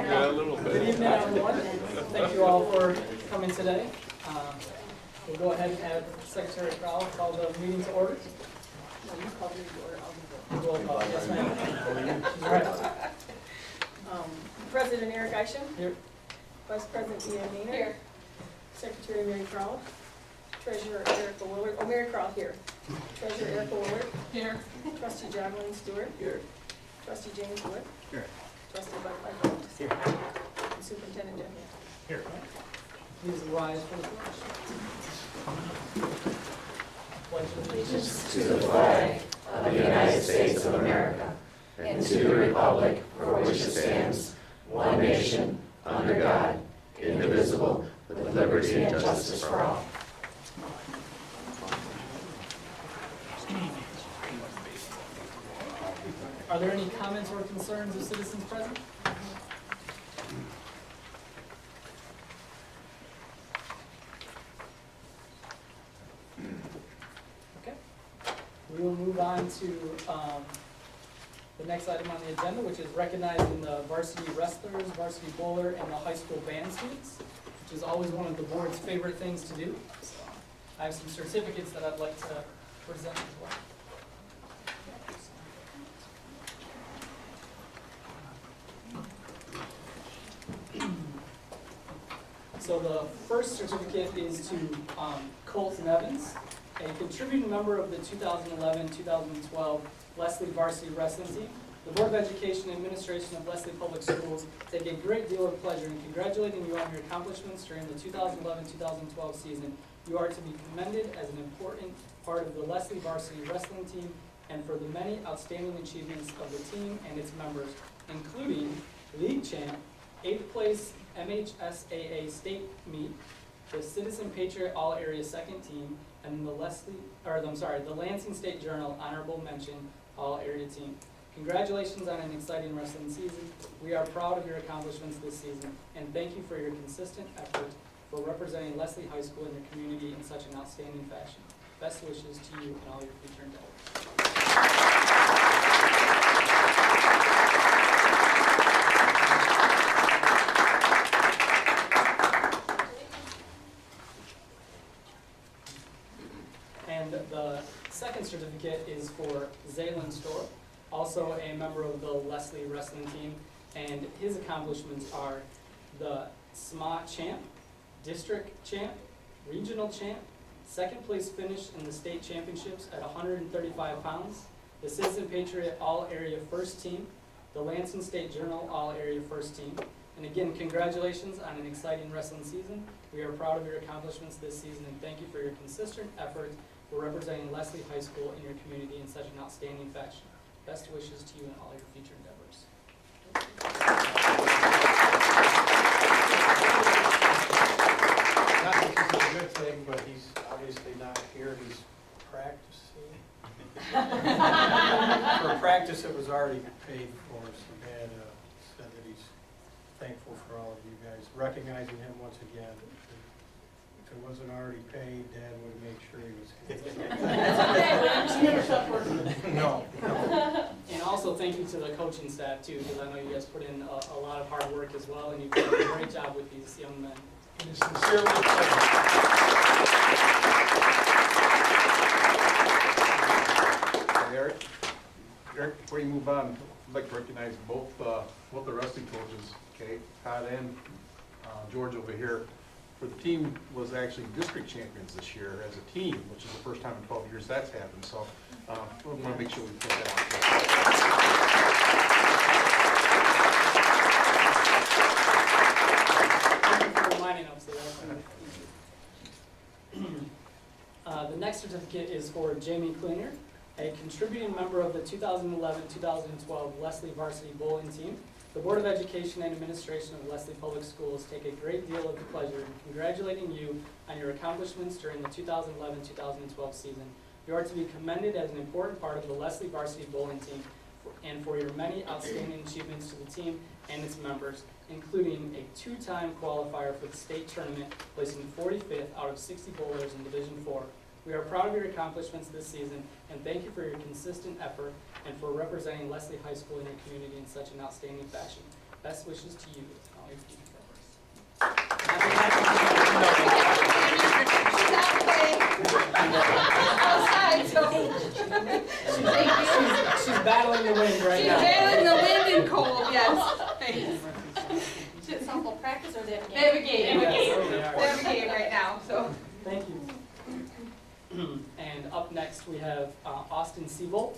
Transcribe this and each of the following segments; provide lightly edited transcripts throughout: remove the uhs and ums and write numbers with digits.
Yeah, a little bit. Good evening, everyone. Thank you all for coming today. We'll go ahead and have Secretary Crowell call the meeting to order. Roll call. Yes, ma'am. She's right. President Eric Isham. Here. Vice President Ian Meaner. Here. Secretary Mary Crowell. Treasurer Erica Willard. Oh, Mary Crowell here. Treasurer Erica Willard. Here. Trustee Jacqueline Stewart. Here. Trustee James Wood. Here. Trustee Bud Piper. Here. And Superintendent Jeff Hill. Here. Please rise for the pledge. Pledge of allegiance To the flag of the United States of America and to the republic for which it stands, one nation, under God, indivisible, with liberty and justice for all. Are there any comments or concerns of citizens present? Okay. We will move on to the next item on the agenda, which is recognizing the varsity wrestlers, varsity bowler, and the high school band students, which is always one of the board's favorite things to do. So I have some certificates that I'd like to present as well. So the first certificate is to Colton Evans, a contributing member of the 2011-2012 Leslie Varsity Wrestling Team. The Board of Education and Administration of Leslie Public Schools take a great deal of pleasure in congratulating you on your accomplishments during the 2011-2012 season. You are to be commended as an important part of the Leslie Varsity Wrestling Team and for the many outstanding achievements of the team and its members, including league champ, 8th place MHSAA state meet, the Citizen Patriot All-Area second team, and the Lansing State Journal honorable mention All-Area team. Congratulations on an exciting wrestling season. We are proud of your accomplishments this season, and thank you for your consistent effort for representing Leslie High School in your community in such an outstanding fashion. Best wishes to you and all your future endeavors. And the second certificate is for Zaylin Storr, also a member of the Leslie Wrestling Team, and his accomplishments are the SMA Champ, District Champ, Regional Champ, second place finish in the state championships at 135 pounds, the Citizen Patriot All-Area First Team, the Lansing State Journal All-Area First Team. And again, congratulations on an exciting wrestling season. We are proud of your accomplishments this season, and thank you for your consistent effort for representing Leslie High School in your community in such an outstanding fashion. Best wishes to you in all your future endeavors. Not that this is a good thing, but he's obviously not here, he's practicing. For practice, it was already paid for, so Dad said that he's thankful for all of you guys. Recognizing him once again. If it wasn't already paid, Dad would make sure he was here. No. And also thank you to the coaching staff too, because I know you guys put in a lot of hard work as well, and you've done a great job with these young men. And sincerely thank Eric, before you move on, I'd like to recognize both the wrestling coaches, okay, Todd and George over here. For the team was actually district champions this year as a team, which is the first time in 12 years that's happened. So we want to make sure we put that out there. Thank you for reminding us of that. The next certificate is for Jamie Klinger, a contributing member of the 2011-2012 Leslie Varsity Bowling Team. The Board of Education and Administration of Leslie Public Schools take a great deal of pleasure in congratulating you on your accomplishments during the 2011-2012 season. You are to be commended as an important part of the Leslie Varsity Bowling Team and for your many outstanding achievements to the team and its members, including a two-time qualifier for the state tournament, placing 45th out of 60 bowlers in Division IV. We are proud of your accomplishments this season, and thank you for your consistent effort and for representing Leslie High School in your community in such an outstanding fashion. Best wishes to you and all your future endeavors. She's out the way. Outside, so. She's battling the wind right She's now. battling the wind and cold, yes. Thanks. She's at softball practice or Yes, navigate? we are. Navigate right now, so. Thank you. And up next, we have Austin Siebold,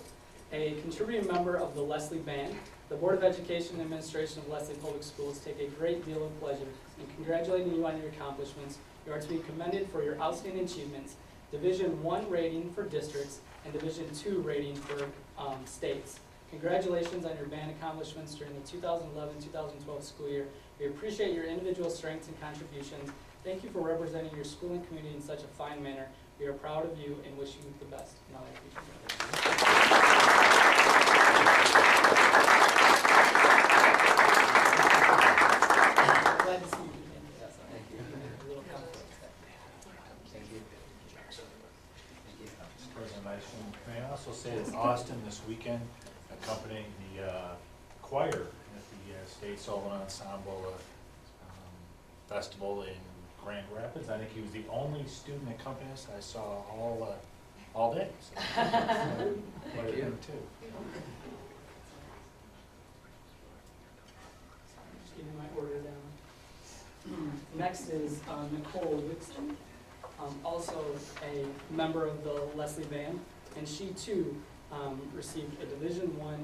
a contributing member of the Leslie Band. The Board of Education and Administration of Leslie Public Schools take a great deal of pleasure in congratulating you on your accomplishments. You are to be commended for your outstanding achievements, Division I rating for districts and Division II rating for states. Congratulations on your band accomplishments during the 2011-2012 school year. We appreciate your individual strengths and contributions. Thank you for representing your school and community in such a fine manner. We are proud of you and wish you the best in all your future endeavors. Glad to see you again. Yes, thank you. A little conflict. Thank you. President Isom, may I also say that Austin this weekend accompanying the choir at the State Solo Ensemble Festival in Grand Rapids. I think he was the only student accompanist I saw all day. So, quite a thing too. Just give me my order down. Next is Nicole Wixon, also a member of the Leslie Band, and she too received a Division I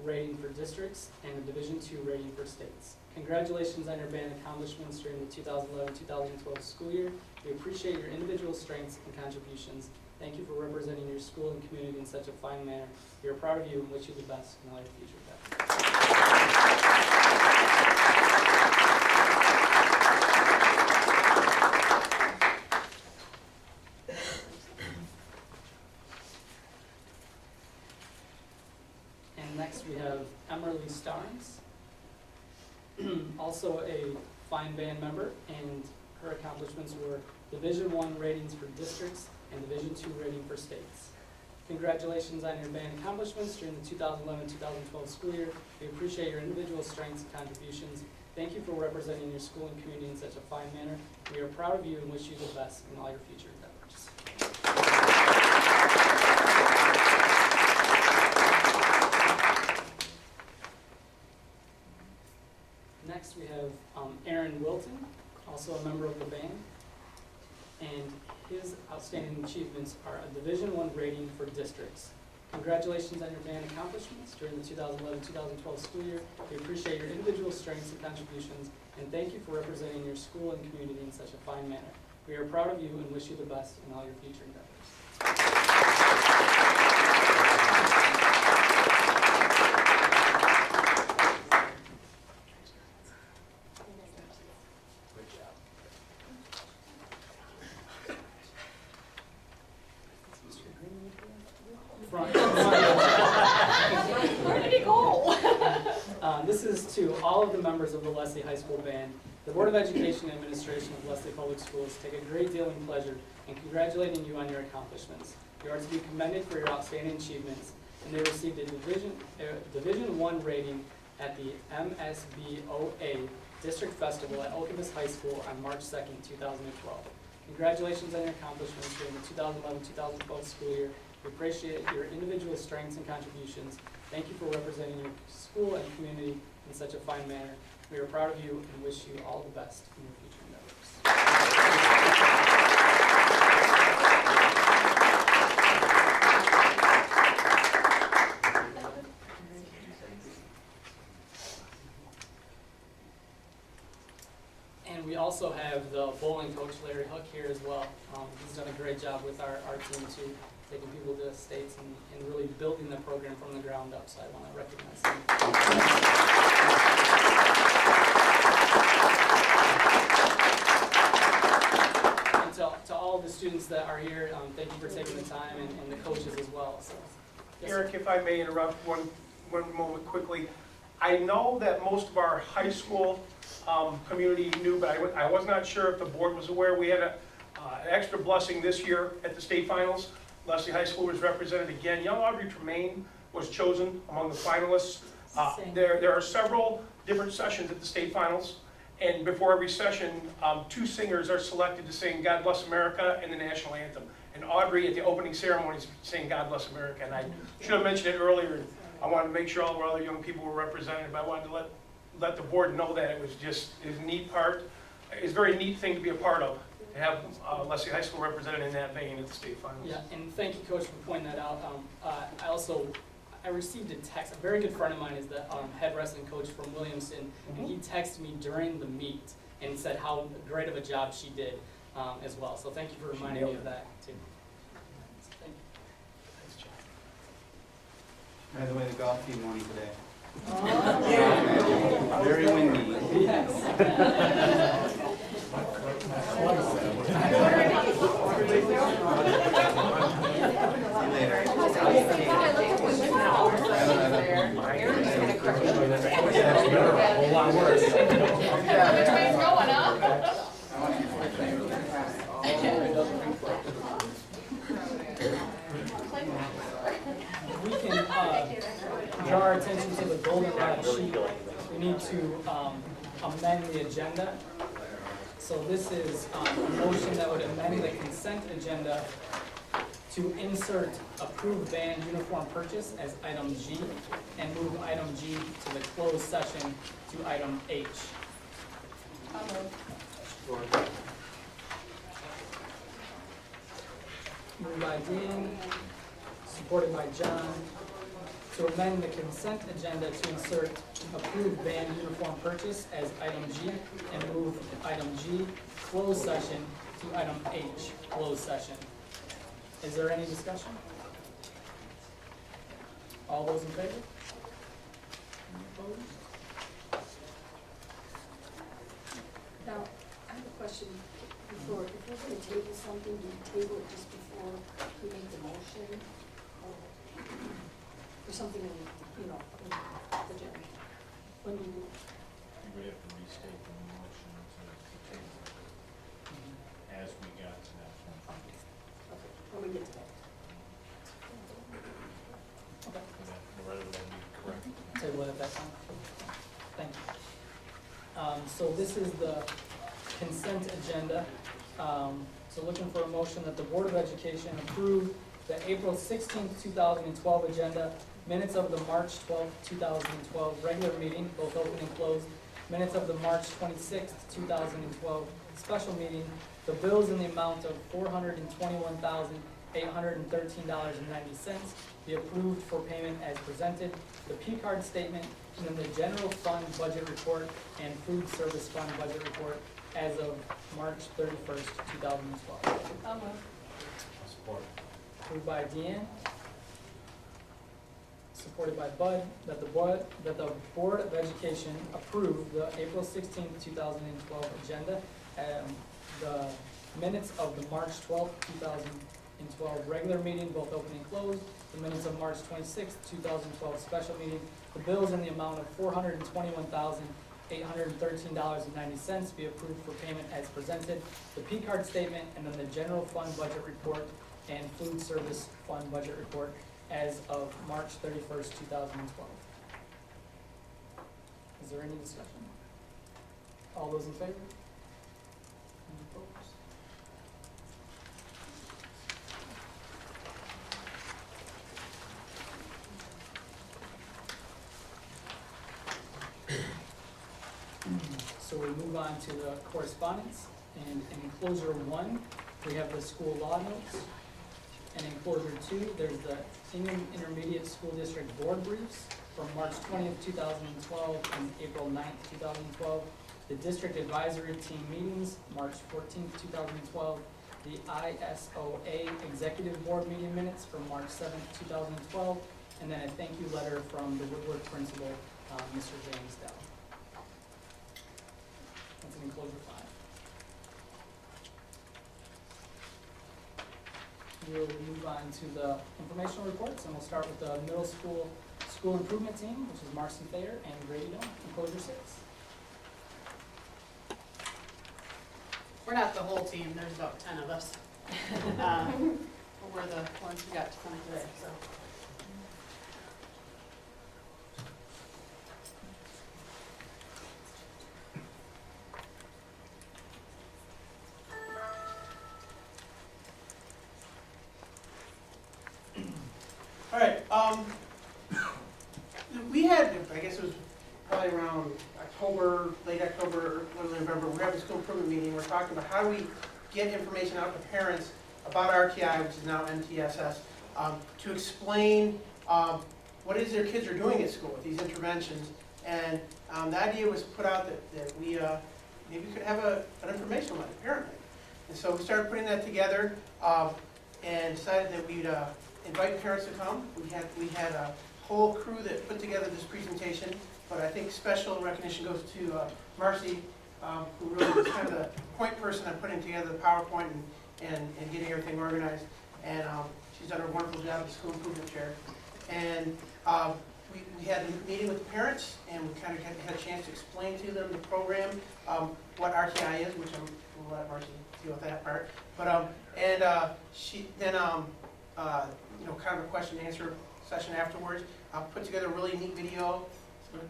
rating for districts and a Division II rating for states. Congratulations on your band accomplishments during the 2011-2012 school year. We appreciate your individual strengths and contributions. Thank you for representing your school and community in such a fine manner. We are proud of you and wish you the best in all your future endeavors. And next we have Emerly Starnes, also a fine band member, and her accomplishments were Division I ratings for districts and Division II rating for states. Congratulations on your band accomplishments during the 2011-2012 school year. We appreciate your individual strengths and contributions. Thank you for representing your school and community in such a fine manner. We are proud of you and wish you the best in all your future endeavors. Next, we have Aaron Wilton, also a member of the band, and his outstanding achievements are a Division I rating for districts. Congratulations on your band accomplishments during the 2011-2012 school year. We appreciate your individual strengths and contributions, and thank you for representing your school and community in such a fine manner. We are proud of you and wish you the best in all your future endeavors. Where did he go? This is to all of the members of the Leslie High School Band. The Board of Education and Administration of Leslie Public Schools take a great deal of pleasure in congratulating you on your accomplishments. You are to be commended for your outstanding achievements, and they received a Division I rating at the MSBOA District Festival at Okemos High School on March 2nd, 2012. Congratulations on your accomplishments during the 2011-2012 school year. We appreciate your individual strengths and contributions. Thank you for representing your school and community in such a fine manner. We are proud of you and wish you all the best in your future endeavors. And we also have the bowling coach, Larry Hook, here as well. He's done a great job with our team too, taking people to states and really building the program from the ground up, so I want to recognize him. And to all the students that are here, thank you for taking the time, and the coaches as well. So, yes, sir. Eric, if I may interrupt one moment quickly. I know that most of our high school community knew, but I was not sure if the board was aware. We had an extra blessing this year at the state finals. Leslie High School was represented again. Young Audrey Tremaine was chosen among the finalists. There are several different sessions at the state finals. And before every session, 2 singers are selected to sing God Bless America and the national anthem. And Audrey at the opening ceremony is saying God Bless America. And I should have mentioned it earlier. I wanted to make sure all of our other young people were represented, but I wanted to let the board know that it was a neat part. It's a very neat thing to be a part of, to have Leslie High School represented in that vein at the state finals. Yeah, and thank you, Coach, for pointing that out. I received a text, a very good friend of mine is the head wrestling coach from Williamson, and he texted me during the meet and said how great of a job she did as well. So thank you for reminding me of that, too. Thank you. By the way, the golf team won today. Oh. Very windy. Yes. Which way it's going, huh? We can draw our attention to the goldenrod sheet. We need to amend the agenda. So this is a motion that would amend the consent agenda to insert approved band uniform purchase as item G and move item G to the closed session to item H. Moved by Dean, supported by John, to amend the consent agenda to insert approved band uniform purchase as item G and move item G, closed session, to item H, closed session. Is there any discussion? All those in favor? Any opposed? Now, I have a question before, if we're gonna table something, do you table it just before we make the motion? Or something in, you know, in the agenda? When do you, We have to restate the motion to table as we got to that point. okay, when we get to that? Okay. Rather than be correct. Table it at that time. Thank you. So this is the consent agenda. So looking for a motion that the Board of Education approve the April 16th, 2012 agenda, minutes of the March 12th, 2012 regular meeting, both open and closed, minutes of the March 26th, 2012 special meeting, the bills in the amount of $421,813.90 be approved for payment as presented, the P-card statement, and then the general fund budget report and food service fund budget report as of March 31st, 2012. Support. Moved by Deanne, supported by Bud, that the Board of Education approve the April 16th, 2012 agenda, the minutes of the March 12th, 2012 regular meeting, both open and closed, the minutes of March 26th, 2012 special meeting, the bills in the amount of $421,813.90 be approved for payment as presented, the P-card statement, and then the general fund budget report and food service fund budget report as of March 31st, 2012. Is there any discussion? All those in favor? Any opposed? So we move on to the correspondence, and in enclosure 1, we have the school law notes. And in enclosure 2, there's the Ingham Intermediate School District Board briefs from March 20th, 2012 and April 9th, 2012. The District Advisory Team meetings, March 14th, 2012. The ISOA Executive Board meeting minutes from March 7th, 2012. And then a thank you letter from the Woodward Principal, Mr. James Dell. That's in enclosure 5. We'll move on to the informational reports, and we'll start with the middle school school improvement team, which is Marcy Thayer and Grady Dillon, enclosure 6. We're not the whole team, there's about 10 of us. But we're the ones who got to come today, so. We had, I guess it was probably around October, late October, early November, we had a school improvement meeting, we're talking about how do we get information out to parents about RTI, which is now MTSS, to explain what it is their kids are doing at school with these interventions. And the idea was put out that we maybe could have an informational night, a parent night. And so we started putting that together and decided that we'd invite parents to come. We had a whole crew that put together this presentation, but I think special recognition goes to Marcy, who really was kind of the point person on putting together the PowerPoint and getting everything organized. And she's done a wonderful job as school improvement chair. And we had a meeting with the parents, and we kind of had a chance to explain to them the program, what RTI is, which we'll let Marcy deal with that part. But she then you know, kind of a question and answer session afterwards. Put together a really neat video.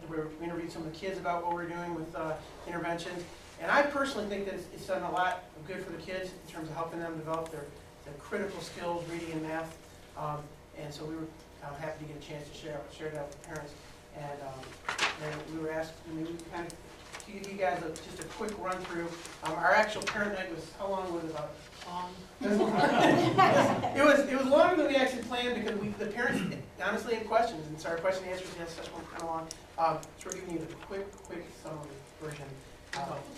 We interviewed some of the kids about what we're doing with interventions. And I personally think that it's done a lot of good for the kids in terms of helping them develop their critical skills, reading and math. And so we were happy to get a chance to share that with parents. And then we were asked, we kind of give you guys just a quick run through. Our actual parent night was, how long was it about? It was longer than we actually planned because the parents honestly had questions, and so our question and answer session went kind of long. So we're giving you the quick summary version.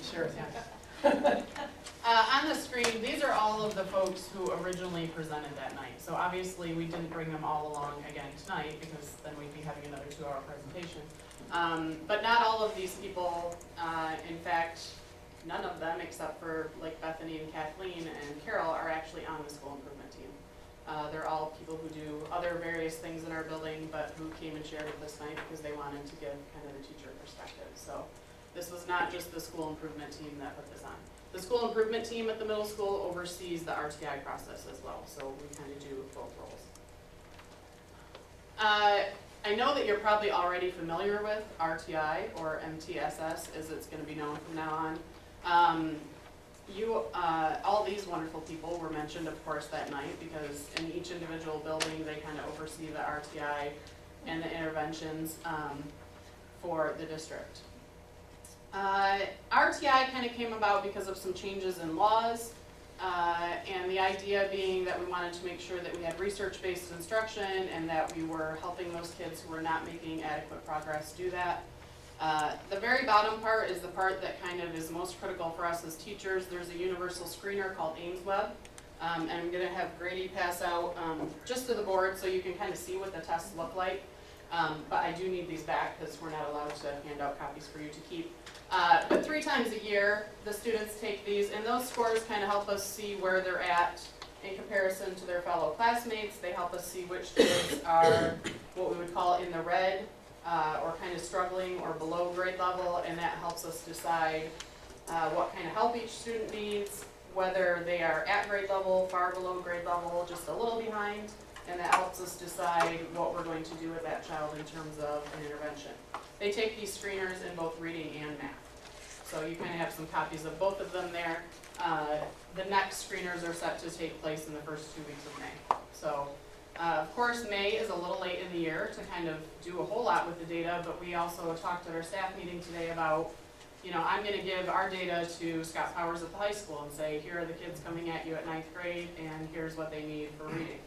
Sarah, thanks. On the screen, these are all of the folks who originally presented that night. So obviously, we didn't bring them all along again tonight because then we'd be having another 2-hour presentation. But not all of these people, in fact, none of them except for like Bethany and Kathleen and Carol are actually on the school improvement team. They're all people who do other various things in our building, but who came and shared with us tonight because they wanted to give kind of the teacher perspective. So this was not just the school improvement team that put this on. The school improvement team at the middle school oversees the RTI process as well, so we kind of do both roles. I know that you're probably already familiar with RTI, or MTSS as it's going to be known from now on. All these wonderful people were mentioned, of course, that night because in each individual building they kind of oversee the RTI and the interventions for the district. RTI kind of came about because of some changes in laws, and the idea being that we wanted to make sure that we had research-based instruction and that we were helping those kids who were not making adequate progress do that. The very bottom part is the part that kind of is most critical for us as teachers. There's a universal screener called AimsWeb, and I'm going to have Grady pass out just to the board so you can kind of see what the tests look like. But I do need these back because we're not allowed to hand out copies for you to keep. But 3 times a year, the students take these, and those scores kind of help us see where they're at in comparison to their fellow classmates. They help us see which kids are what we would call in the red, or kind of struggling or below grade level, and that helps us decide what kind of help each student needs, whether they are at grade level, far below grade level, just a little behind, and that helps us decide what we're going to do with that child in terms of an intervention. They take these screeners in both reading and math. So you kind of have some copies of both of them there. The next screeners are set to take place in the first 2 weeks of May. So of course, May is a little late in the year to kind of do a whole lot with the data, but we also talked at our staff meeting today about, you know, I'm going to give our data to Scott Powers at the high school and say, here are the kids coming at you at 9th grade, and here's what they need for reading.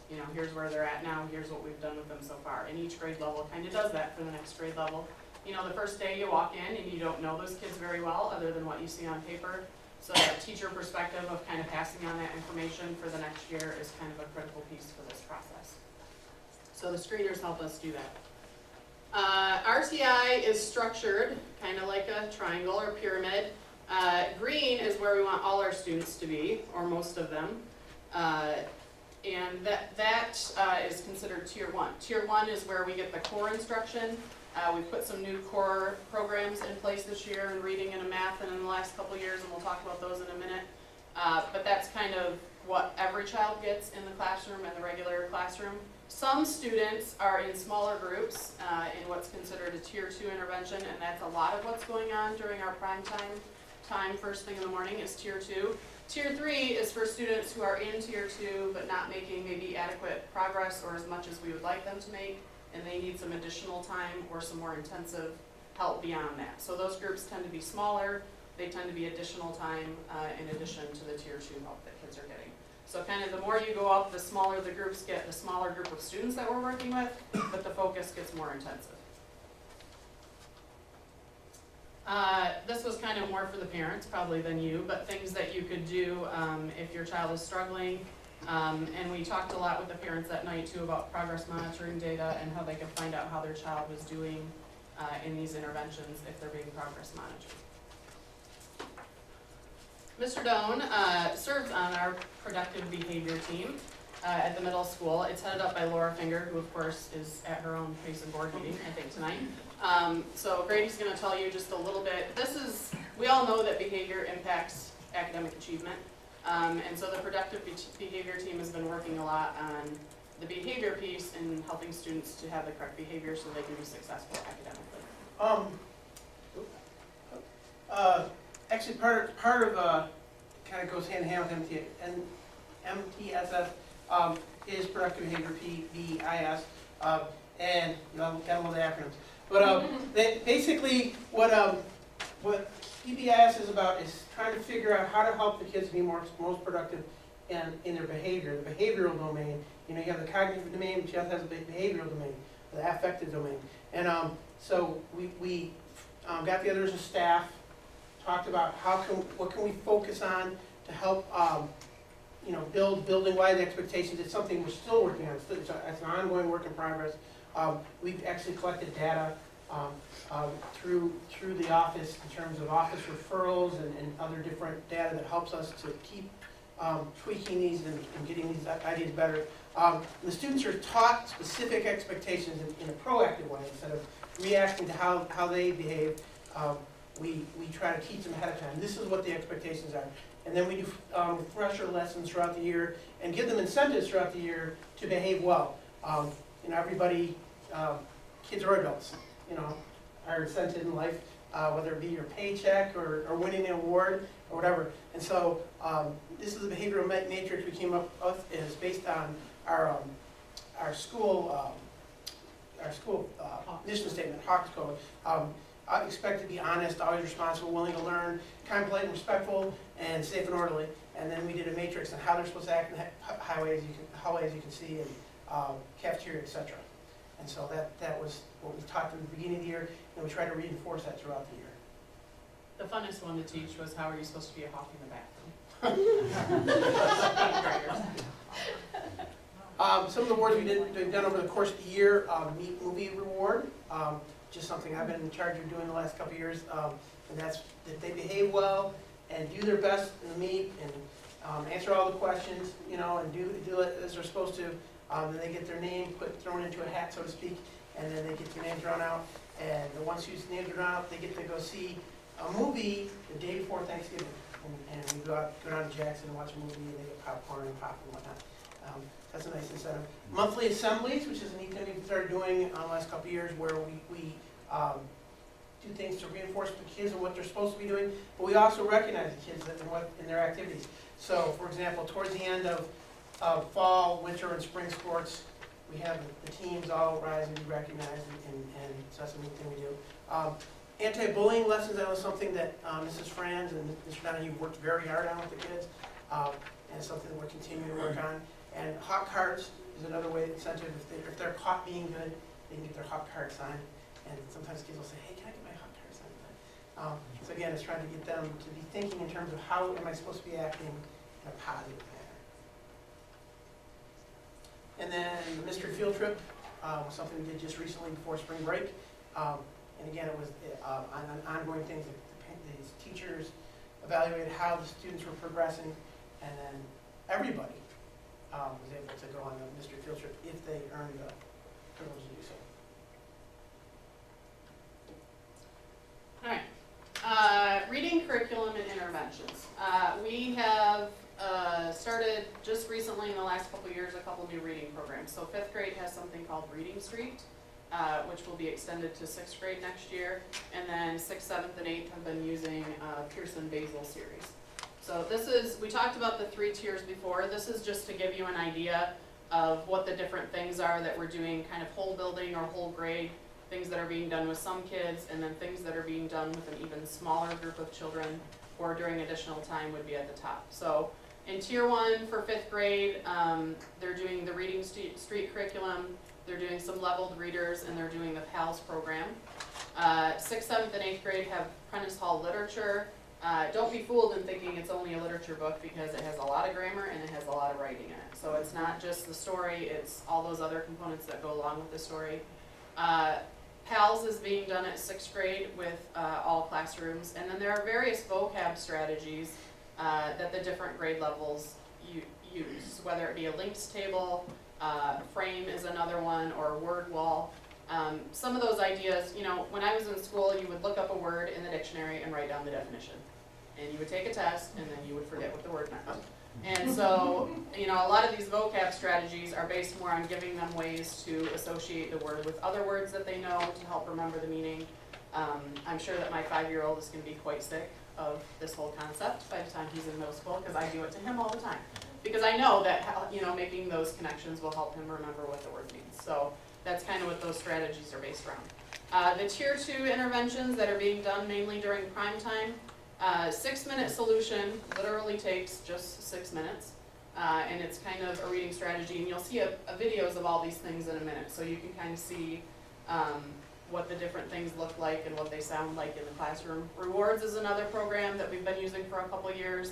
You know, here's where they're at now, here's what we've done with them so far. And each grade level kind of does that for the next grade level. You know, the first day you walk in and you don't know those kids very well other than what you see on paper. So that teacher perspective of kind of passing on that information for the next year is kind of a critical piece for this process. So the screeners help us do that. RTI is structured kind of like a triangle or pyramid. Green is where we want all our students to be, or most of them. And that is considered Tier 1. Tier 1 is where we get the core instruction. We've put some new core programs in place this year in reading and in math and in the last couple of years, and we'll talk about those in a minute. But that's kind of what every child gets in the classroom and the regular classroom. Some students are in smaller groups in what's considered a Tier 2 intervention, and that's a lot of what's going on during our prime time first thing in the morning is Tier 2. Tier 3 is for students who are in Tier 2 but not making maybe adequate progress or as much as we would like them to make, and they need some additional time or some more intensive help beyond that. So those groups tend to be smaller, they tend to be additional time in addition to the Tier 2 help that kids are getting. So kind of the more you go up, the smaller the groups get, the smaller group of students that we're working with, but the focus gets more intensive. This was kind of more for the parents probably than you, but things that you could do if your child is struggling. And we talked a lot with the parents that night too about progress monitoring data and how they could find out how their child was doing in these interventions if they're being progress monitored. Mr. Doan serves on our productive behavior team at the middle school. It's headed up by Laura Finger, who of course is at her own pace and board meeting, I think tonight. So Grady's gonna tell you just a little bit. We all know that behavior impacts academic achievement. And so the productive behavior team has been working a lot on the behavior piece and helping students to have the correct behavior so they can be successful academically. Actually, part of kind of goes hand in hand with MTSS is productive behavior, PBIS, and gotta love the acronyms. But basically, what PBIS is about is trying to figure out how to help the kids be most productive in their behavior, the behavioral domain. You know, you have the cognitive domain, but you also have the behavioral domain, the affective domain. And so we got together as a staff, talked about what can we focus on to help building wide expectations. It's something we're still working on. It's an ongoing work in progress. We've actually collected data through the office in terms of office referrals and other different data that helps us to keep tweaking these and getting these ideas better. The students are taught specific expectations in a proactive way instead of reacting to how they behave. We try to teach them ahead of time. This is what the expectations are. And then we do refresher lessons throughout the year and give them incentives throughout the year to behave well. Everybody, kids or adults, are incented in life, whether it be your paycheck or winning an award or whatever. And so this is the behavioral matrix we came up with. Is based on our school mission statement, Hawks Code. I expect to be honest, always responsible, willing to learn, kind, polite, and respectful, and safe and orderly. And then we did a matrix on how they're supposed to act in hallways you can see, and cafeteria, etc. And so that was what we talked at the beginning of the year, and we try to reinforce that throughout the year. The funnest one to teach was how are you supposed to be a hawk in the bathroom. Some of the awards we've done over the course of the year, Meet Movie Reward, just something I've been in charge of doing the last couple of years, and that's that they behave well and do their best in the meet and answer all the questions, and do it as they're supposed to. Then they get their name thrown into a hat, so to speak, and then they get their name drawn out. And the ones whose names are drawn out, they get to go see a movie the day before Thanksgiving. And we go down to Jackson and watch a movie, and they get popcorn and pop and whatnot. That's a nice incentive. Monthly assemblies, which is a neat thing we started doing the last couple of years, where we do things to reinforce the kids and what they're supposed to be doing, but we also recognize the kids in their activities. So, for example, towards the end of fall, winter, and spring sports, we have the teams all rise and be recognized, and so that's a neat thing we do. Anti-bullying lessons, that was something that Mrs. Franz and Mr. Donahue worked very hard on with the kids, and it's something that we're continuing to work on. And hawk cards is another way to incentive. If they're caught being good, they can get their hawk card signed. And sometimes kids will say, hey, can I get my hawk card signed? So again, it's trying to get them to be thinking in terms of how am I supposed to be acting in a positive manner. And then the mystery field trip was something we did just recently before spring break. And again, it was on ongoing things. The teachers evaluated how the students were progressing, and then everybody was able to go on the mystery field trip if they earned the privilege to do so. All right, reading curriculum and interventions. We have started just recently in the last couple of years a couple new reading programs. So 5th grade has something called Reading Street, which will be extended to 6th grade next year. And then 6th, 7th, and 8th have been using Pearson Basil series. So this is, we talked about the 3 tiers before. This is just to give you an idea of what the different things are that we're doing, kind of whole building or whole grade, things that are being done with some kids, and then things that are being done with an even smaller group of children, or during additional time would be at the top. So in tier 1 for 5th grade, they're doing the reading street curriculum, they're doing some leveled readers, and they're doing the PALS program. 6th, 7th, and 8th grade have Prentice Hall literature. Don't be fooled in thinking it's only a literature book, because it has a lot of grammar and it has a lot of writing in it. So it's not just the story, it's all those other components that go along with the story. PALS is being done at 6th grade with all classrooms, and then there are various vocab strategies that the different grade levels use, whether it be a links table, frame is another one, or word wall. Some of those ideas, you know, when I was in school, you would look up a word in the dictionary and write down the definition. And you would take a test, and then you would forget what the word meant. And so, you know, a lot of these vocab strategies are based more on giving them ways to associate the word with other words that they know to help remember the meaning. I'm sure that my 5-year-old is going to be quite sick of this whole concept by the time he's in middle school, because I do it to him all the time. Because I know that, you know, making those connections will help him remember what the word means. So that's kind of what those strategies are based around. The tier 2 interventions that are being done mainly during prime time, 6-minute solution literally takes just 6 minutes, and it's kind of a reading strategy, and you'll see videos of all these things in a minute, so you can kind of see what the different things look like and what they sound like in the classroom. Rewards is another program that we've been using for a couple years.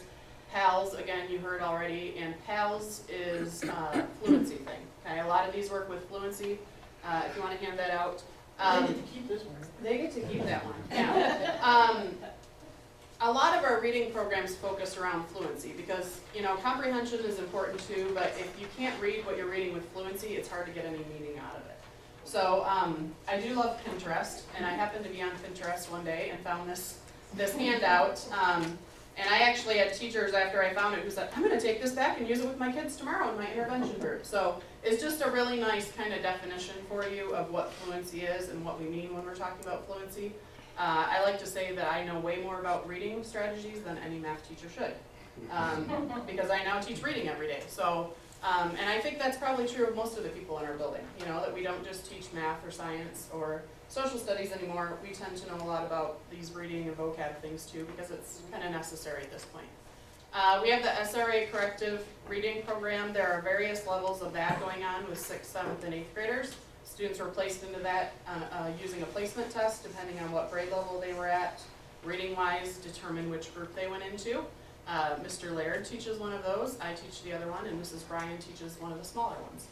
PALS, again, you heard already, and PALS is a fluency thing. Okay, a lot of these work with fluency. If you want to hand that out. They get to keep this one. They get to keep that one, yeah. A lot of our reading programs focus around fluency because, you know, comprehension is important too, but if you can't read what you're reading with fluency, it's hard to get any meaning out of it. So I do love Pinterest, and I happened to be on Pinterest one day and found this handout. And I actually had teachers after I found it who said, I'm going to take this back and use it with my kids tomorrow in my intervention group. So it's just a really nice kind of definition for you of what fluency is and what we mean when we're talking about fluency. I like to say that I know way more about reading strategies than any math teacher should, because I now teach reading every day. So, and I think that's probably true of most of the people in our building, you know, that we don't just teach math or science or social studies anymore. We tend to know a lot about these reading and vocab things too, because it's kind of necessary at this point. We have the SRA corrective reading program. There are various levels of that going on with 6th, 7th, and 8th graders. Students were placed into that using a placement test depending on what grade level they were at. Reading-wise, determine which group they went into. Mr. Laird teaches one of those, I teach the other one, and Mrs. Bryan teaches one of the smaller ones.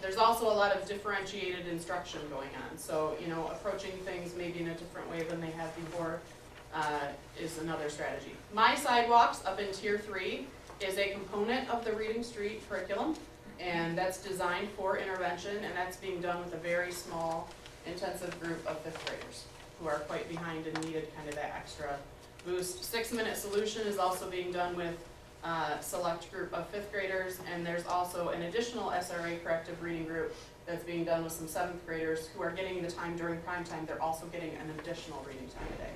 There's also a lot of differentiated instruction going on. So, you know, approaching things maybe in a different way than they have before is another strategy. My Sidewalks up in tier 3 is a component of the Reading Street curriculum, and that's designed for intervention, and that's being done with a very small intensive group of 5th graders who are quite behind and needed kind of that extra boost. 6-minute solution is also being done with select group of 5th graders, and there's also an additional SRA corrective reading group that's being done with some 7th graders who are getting the time during prime time. They're also getting an additional reading time a day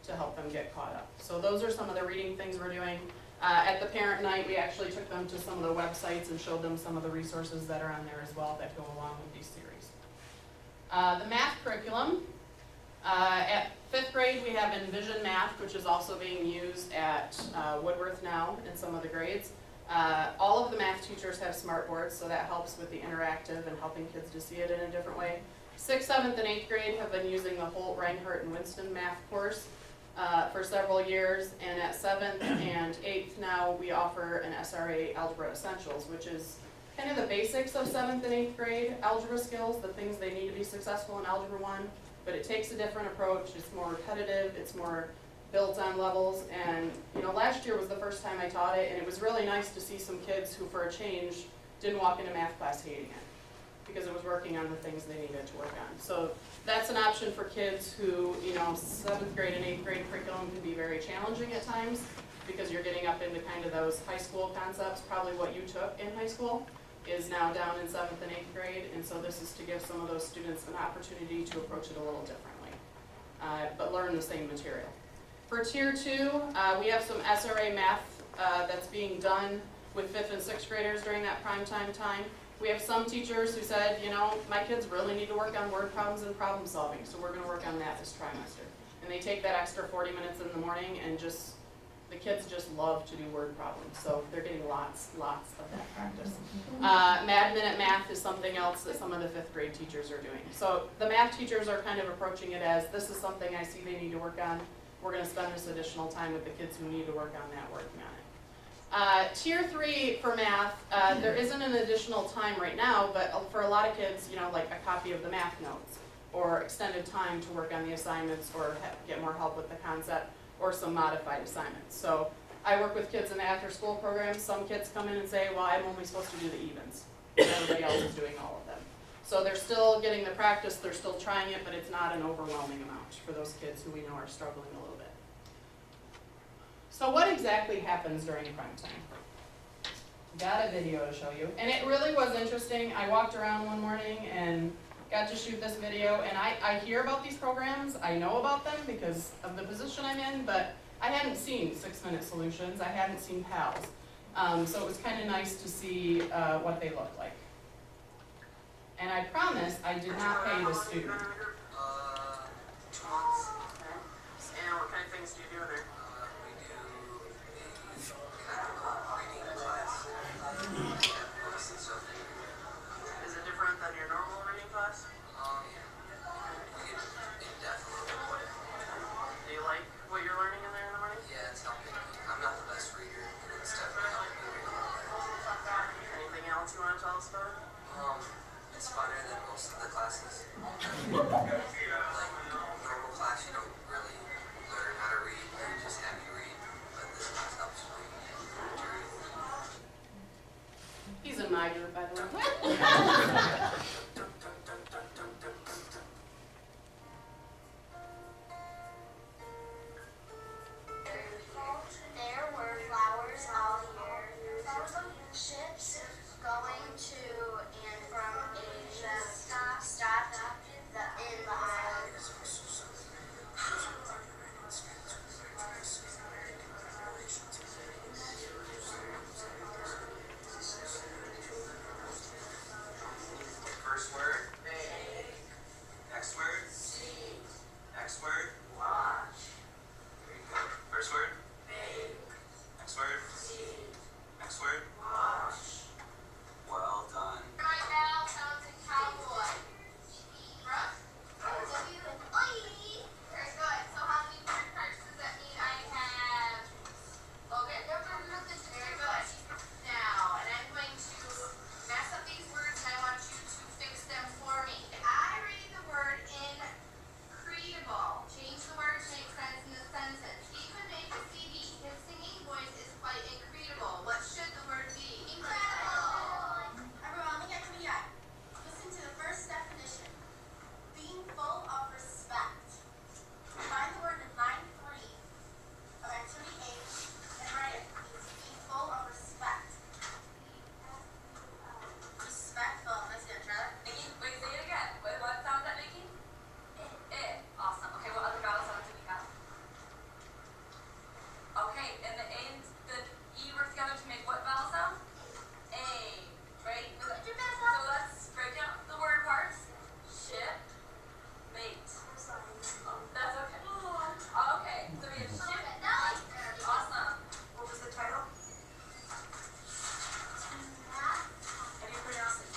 to help them get caught up. So those are some of the reading things we're doing. At the parent night, we actually took them to some of the websites and showed them some of the resources that are on there as well that go along with these series. The math curriculum. At 5th grade, we have Envision Math, which is also being used at Woodworth now in some of the grades. All of the math teachers have smart boards, so that helps with the interactive and helping kids to see it in a different way. 6th, 7th, and 8th grade have been using the Holt, Reinhardt, and Winston math course for several years, and at 7th and 8th now we offer an SRA Algebra Essentials, which is kind of the basics of 7th and 8th grade algebra skills, the things they need to be successful in Algebra 1. But it takes a different approach, it's more repetitive, it's more built on levels, and you know, last year was the first time I taught it, and it was really nice to see some kids who, for a change, didn't walk into math class hating it, because it was working on the things they needed to work on. So that's an option for kids who, you know, 7th grade and 8th grade curriculum can be very challenging at times, because you're getting up into kind of those high school concepts. Probably what you took in high school is now down in 7th and 8th grade, and so this is to give some of those students an opportunity to approach it a little differently, but learn the same material. For For tier 2, we have some SRA math that's being done with 5th and 6th graders during that prime time. We have some teachers who said, you know, my kids really need to work on word problems and problem solving, so we're gonna work on that this trimester. And they take that extra 40 minutes in the morning and the kids just love to do word problems, so they're getting lots of that practice. Mad Minute Math is something else that some of the 5th grade teachers are doing. So the math teachers are kind of approaching it as, this is something I see they need to work on. We're gonna spend this additional time with the kids who need to work on that, working on it. Tier 3 for math, there isn't an additional time right now, but for a lot of kids, you know, like a copy of the math notes, or extended time to work on the assignments, or get more help with the concept, or some modified assignments. So I work with kids in the after-school program. Some kids come in and say, well, I'm only supposed to do the evens, and everybody else is doing all of them. So they're still getting the practice, they're still trying it, but it's not an overwhelming amount for those kids who we know are struggling a little bit. So what exactly happens during prime time? Got a video to show you, and it really was interesting. I walked around one morning and got to shoot this video, and I hear about these programs, I know about them because of the position I'm in, but I hadn't seen 6-minute solutions, I hadn't seen PALS. So it was kind of nice to see what they look like. And I promise I did not pay the student. 2 months. And what kind of things do you do there? We do a reading class. Is it different than your normal reading class? It definitely. Do you like what you're learning in there in the morning? Yeah, it's helping me. I'm not the best reader, and it's definitely helping me read a lot better. Anything else you want to tell us about? It's funner than most of the classes. Like normal class, you don't really learn how to read, they just have you read, but this class helps you read. He's in my group, by the way. There were flowers all year. Ships going to and from Asia stopped in the islands. First word. Next word. Next word. Watch. There you go. First word. Next word. Next word. Watch. Well done. Right now, sounds like cowboy. Brooke? W and I. Very good. So how many word parts does that mean I have? Okay. Very good. Now, and I'm going to mess up these words and I want you to fix them for me. I read the word incredible. Change the word to make sense in the sentence. He could make a CD. His singing voice is quite incredible. What should the word be? Incredible. Everyone, look at me up. Listen to the first definition. Being full of respect. Find the word in line 3 of activity 8 and write it. It's being full of respect. Respectful. Let's do it, Trevor. Nikki, wait, say it again. What sound is that making? Awesome. Okay, what other vowel sounds do we have? Okay, and the A and the E work together to make what vowel sound? A, right? So let's break down the word parts. Ship, mate. That's okay. Okay, so we have ship, mate. Awesome. What was the title? How do you pronounce it?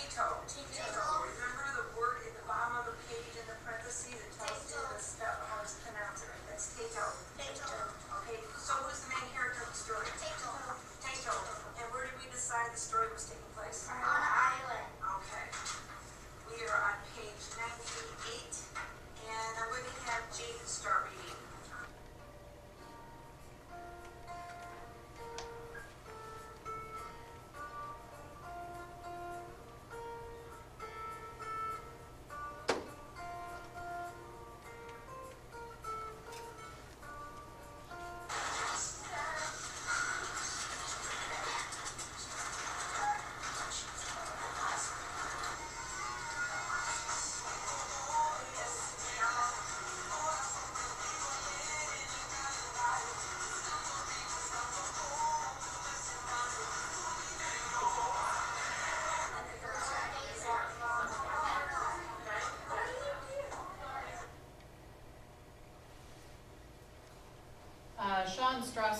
Tato. Remember the word in the bottom of the page in the parentheses, it tells you the step how to pronounce it, right? That's Tato. Okay, so who's the main character of the story? Tato. And where did we decide the story was taking place? On an island. Okay. We are on page 98, and I'm going to have Jaden start reading.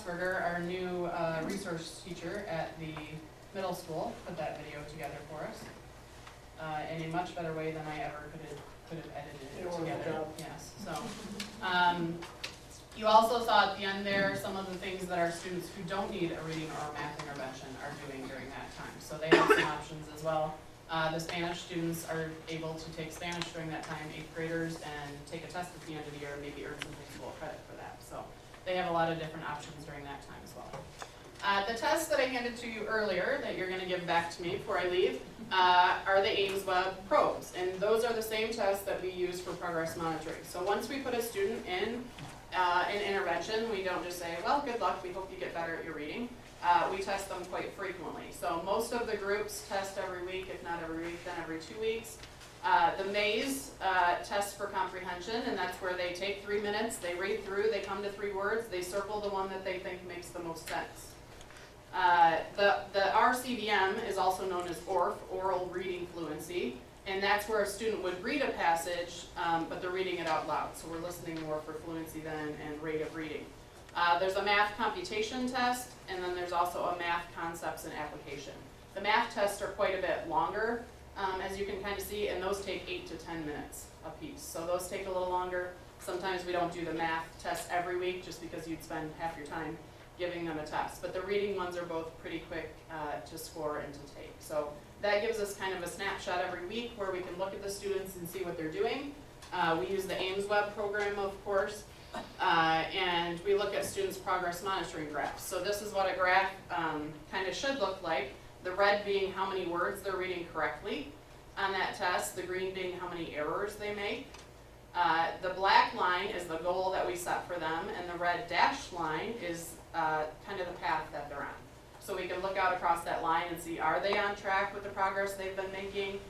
Roxberger, our new resource teacher at the middle school, put that video together for us in a much better way than I ever could have edited You it don't want to together. job. Yes, so. You also saw at the end there some of the things that our students who don't need a reading or a math intervention are doing during that time. So they have some options as well. The Spanish students are able to take Spanish during that time, 8th graders, and take a test at the end of the year and maybe earn some high school credit for that. So they have a lot of different options during that time as well. The tests that I handed to you earlier that you're going to give back to me before I leave are the Ames Web probes. And those are the same tests that we use for progress monitoring. So once we put a student in an intervention, we don't just say, well, good luck, we hope you get better at your reading. We test them quite frequently. So most of the groups test every week, if not every week, then every 2 weeks. The maze test for comprehension, and that's where they take 3 minutes, they read through, they come to 3 words, they circle the one that they think makes the most sense. The RCVM is also known as ORF, Oral Reading Fluency, and that's where a student would read a passage, but they're reading it out loud. So we're listening more for fluency then and rate of reading. There's a math computation test, and then there's also a math concepts and application. The math tests are quite a bit longer, as you can kind of see, and those take 8 to 10 minutes a piece. So those take a little longer. Sometimes we don't do the math test every week just because you'd spend half your time giving them a test. But the reading ones are both pretty quick to score and to take. So that gives us kind of a snapshot every week where we can look at the students and see what they're doing. We use the Ames Web program, of course, and we look at students' progress monitoring graphs. So this is what a graph kind of should look like. The red being how many words they're reading correctly on that test, the green being how many errors they make. The black line is the goal that we set for them, and the red dashed line is kind of the path that they're on. So we can look out across that line and see, are they on track with the progress they've been making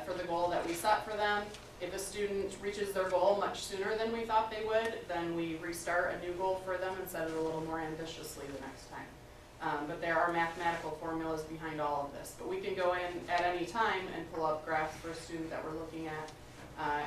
for the goal that we set for them? If a student reaches their goal much sooner than we thought they would, then we restart a new goal for them and set it a little more ambitiously the next time. But there are mathematical formulas behind all of this. But we can go in at any time and pull up graphs for a student that we're looking at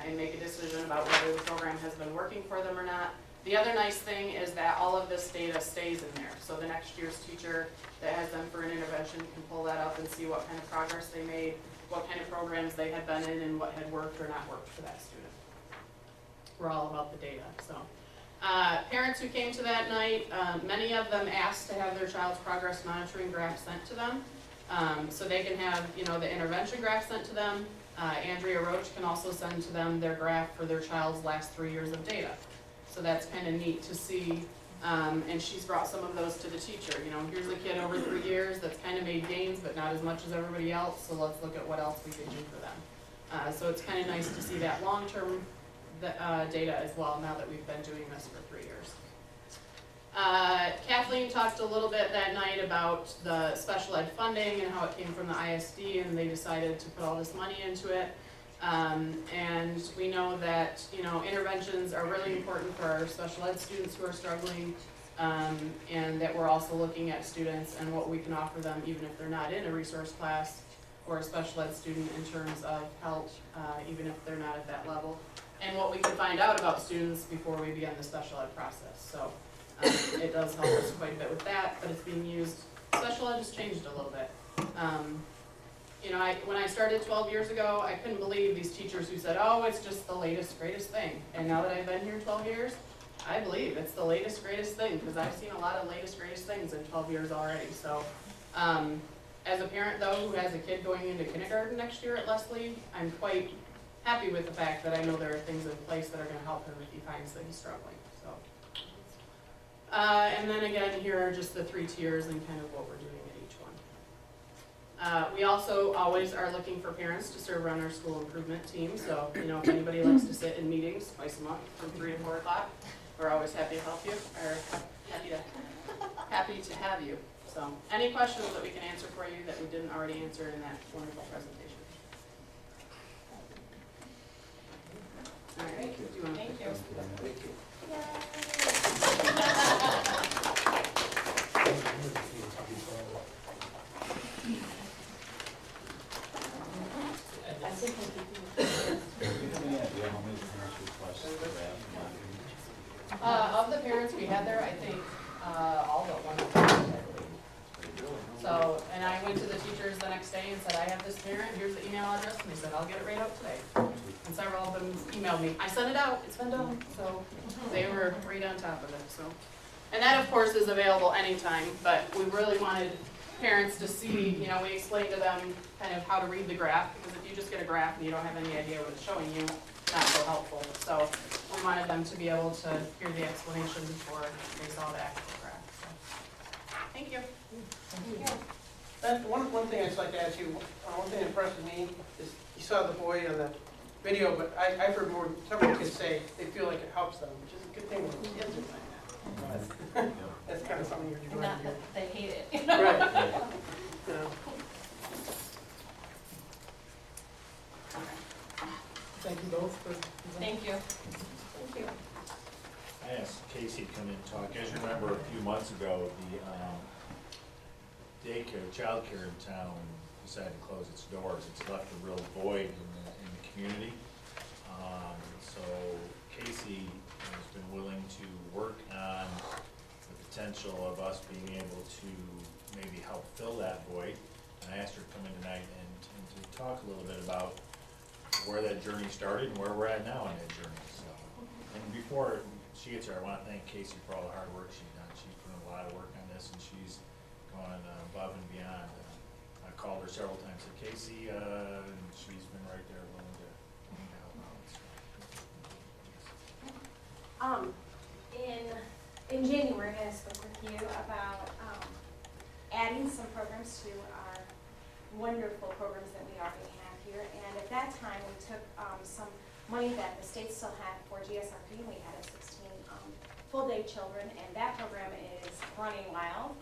and make a decision about whether the program has been working for them or not. The other nice thing is that all of this data stays in there. So the next year's teacher that has them for an intervention can pull that up and see what kind of progress they made, what kind of programs they had been in, and what had worked or not worked for that student. We're all about the data. So parents who came to that night, many of them asked to have their child's progress monitoring graph sent to them. So they can have, the intervention graph sent to them. Andrea Roach can also send to them their graph for their child's last 3 years of data. So that's kind of neat to see, and she's brought some of those to the teacher. Here's a kid over 3 years that's kind of made gains, but not as much as everybody else, so let's look at what else we can do for them. So it's kind of nice to see that long-term data as well, now that we've been doing this for 3 years. Kathleen talked a little bit that night about the special ed funding and how it came from the ISD, and they decided to put all this money into it. And we know that, interventions are really important for our special ed students who are struggling, and that we're also looking at students and what we can offer them even if they're not in a resource class or a special ed student in terms of help, even if they're not at that level, and what we can find out about students before we begin the special ed process. So it does help us quite a bit with that, but it's being used, special ed has changed a little bit. When I started 12 years ago, I couldn't believe these teachers who said, oh, it's just the latest, greatest thing. And now that I've been here 12 years, I believe it's the latest, greatest thing, because I've seen a lot of latest, greatest things in 12 years already. So as a parent, though, who has a kid going into kindergarten next year at Leslie, I'm quite happy with the fact that I know there are things in place that are going to help him if he finds that he's struggling. So, and then again, here are just the 3 tiers and kind of what we're doing. We also always are looking for parents to serve on our school improvement team. So, if anybody likes to sit in meetings twice a month from 3 to 4 o'clock, we're always happy to help you, or happy to have you. So, any questions that we can answer for you that we didn't already answer in that wonderful presentation? All right. Do you want to Thank you. Thank you. Of the parents we had there, I think So, and I went to the teachers the next day and said, I have this parent, here's the email address, and they said, I'll get it right out today. And several of them emailed me, I sent it out, it's been done, so they were right on top of it, so. And that, of course, is available anytime, but we really wanted parents to see, you know, we explained to them kind of how to read the graph, because if you just get a graph and you don't have any idea what it's showing you, it's not so helpful. So we wanted them to be able to hear the explanation before they saw the actual graph, so. Thank you. That, one thing I'd just like to ask you, one thing that impressed me is, you saw the boy on the video, but I've heard several kids say they feel like it helps them, which is a good thing when kids are saying that. That's kind of something you're doing. Not that they hate it. Right. Yeah. Thank you both for presenting. Thank you. Thank you. I asked Casey to come in and talk. As you remember, a few months ago, the daycare, childcare in town decided to close its doors. It's left a real void in the community. So Casey has been willing to work on the potential of us being able to maybe help fill that void. And I asked her to come in tonight and to talk a little bit about where that journey started and where we're at now on that journey. So, and before she gets here, I want to thank Casey for all the hard work she's done. She's put in a lot of work on this, and she's gone above and beyond. I called her several times, said, Casey, and she's been right there willing to help out. So. In January, I spoke with you about adding some programs to our wonderful programs that we already have here. And at that time, we took some money that the state still had for GSRP. We had a 16 full-day children, and that program is running wild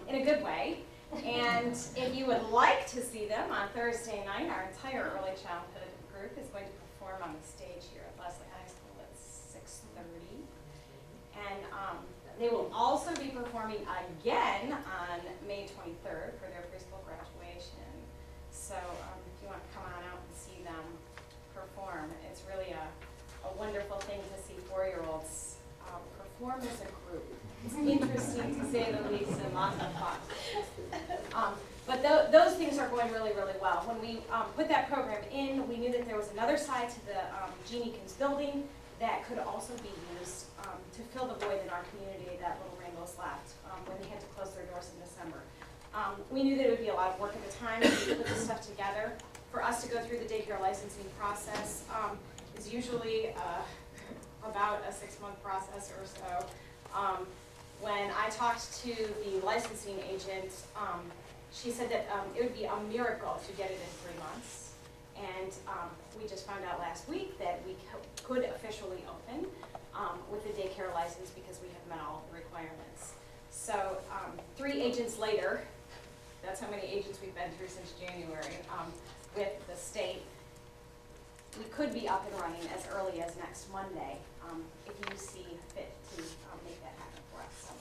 in a good way. And if you would like to see them on Thursday night, our entire early childhood group is going to perform on the stage here at Leslie High School at 6:30. And they will also be performing again on May 23rd for their preschool graduation. So if you want to come on out and see them perform, it's really a wonderful thing to see 4-year-olds perform as a group. It's interesting to say the least and lots of fun. But those things are going really, really well. When we put that program in, we knew that there was another side to the Jeannie Kins building that could also be used to fill the void in our community that Little Rainbows left when they had to close their doors in December. We knew that it would be a lot of work at the time to put this stuff together. For us to go through the daycare licensing process is usually about a 6-month process or so. When I talked to the licensing agent, she said that it would be a miracle to get it in 3 months. And we just found out last week that we could officially open with the daycare license because we have met all the requirements. So 3 agents later, that's how many agents we've been through since January with the state, we could be up and running as early as next Monday if you see fit to make that happen for us. So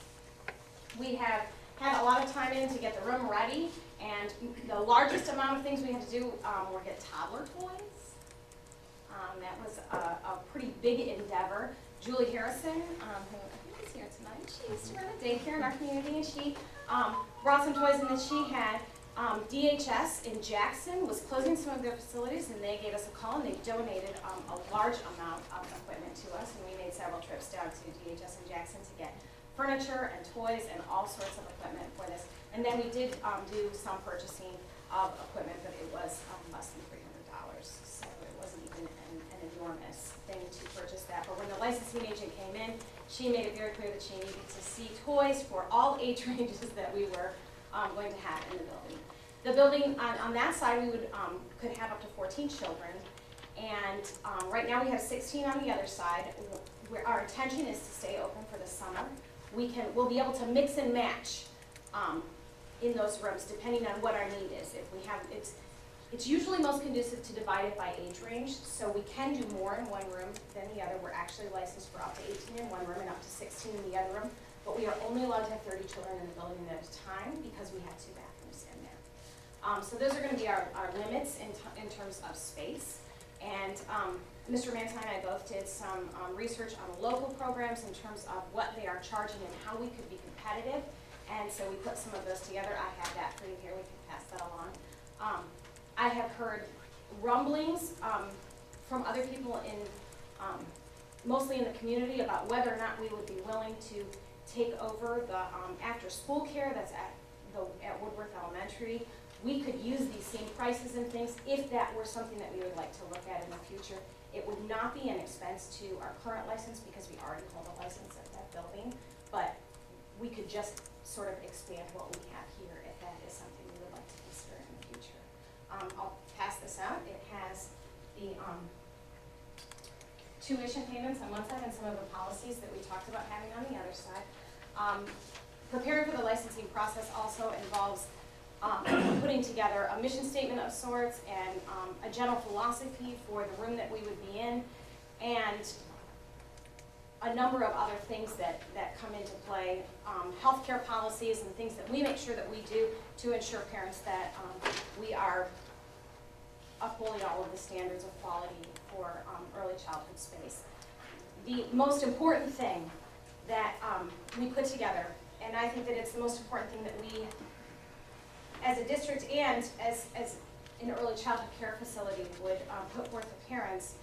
we have had a lot of time in to get the room ready, and the largest amount of things we had to do were get toddler toys. That was a pretty big endeavor. Julie Harrison, who I think is here tonight, she used to run a daycare in our community, and she brought some toys in that she had. DHS in Jackson was closing some of their facilities, and they gave us a call, and they donated a large amount of equipment to us, and we made several trips down to DHS in Jackson to get furniture and toys and all sorts of equipment for this. And then we did do some purchasing of equipment, but it was less than $300, so it wasn't even an enormous thing to purchase that. But when the licensing agent came in, she made it very clear that she needed to see toys for all age ranges that we were going to have in the building. The building on that side, we could have up to 14 children, and right now we have 16 on the other side. Our intention is to stay open for the summer. We'll be able to mix and match in those rooms depending on what our need is. If we have, it's usually most conducive to divide it by age range, so we can do more in one room than the other. We're actually licensed for up to 18 in one room and up to 16 in the other room. But we are only allowed to have 30 children in the building at a time because we have 2 bathrooms in there. So those are going to be our limits in terms of space. And Mr. Manta and I both did some research on local programs in terms of what they are charging and how we could be competitive. And so we put some of those together. I have that for you here, we can pass that along. I have heard rumblings from other people in, mostly in the community, about whether or not we would be willing to take over the after-school care that's at Woodworth Elementary. We could use these same prices and things if that were something that we would like to look at in the future. It would not be an expense to our current license because we already hold a license at that building, but we could just sort of expand what we have here if that is something we would like to consider in the future. I'll pass this out. It has the tuition payments on one side and some of the policies that we talked about having on the other side. Preparing for the licensing process also involves putting together a mission statement of sorts and a general philosophy for the room that we would be in, and a number of other things that come into play, healthcare policies and things that we make sure that we do to ensure parents that we are upholding all of the standards of quality for early childhood space. The most important thing that we put together, and I think that it's the most important thing that we, as a district and as an early childhood care facility, would put forth to parents,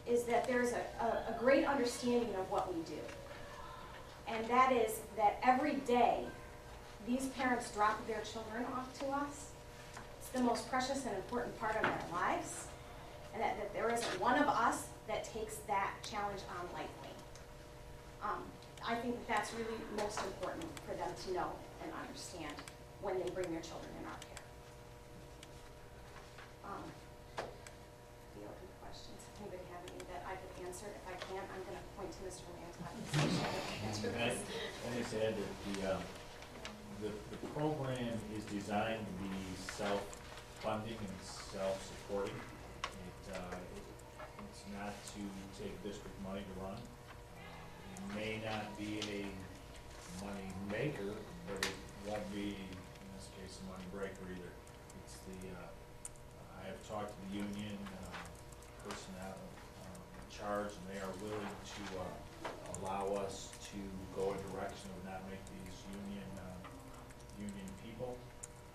is that there's a great understanding of what we do. And that is that every day, these parents drop their children off to us. It's the most precious and important part of their lives, and that there isn't one of us that takes that challenge on lightly. I think that that's really most important for them to know and understand when they bring their children in our care. The open questions, if anybody have any that I could answer. If I can't, I'm going to point to Mr. Lantot and see if I can answer this. I just add that the program is designed to be self-funding and self-supporting. It's not to take district money to run. It may not be a money maker, but it won't be, in this case, a money breaker either. It's I have talked to the union personnel in charge, and they are willing to allow us to go a direction of not make these union people.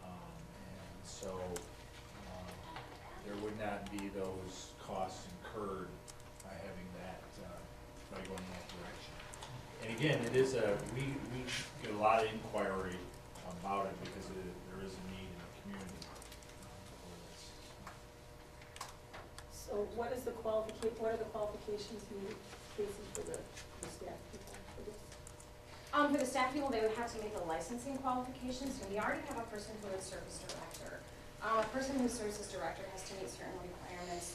And so there would not be those costs incurred by having that, by going in that direction. And again, it is we get a lot of inquiry about it because there is a need in the community for this. So what are the qualifications needed, Casey, for the staff people for this? For the staff people, they would have to meet the licensing qualifications. So we already have a person who is service director. A person who serves as director has to meet certain requirements.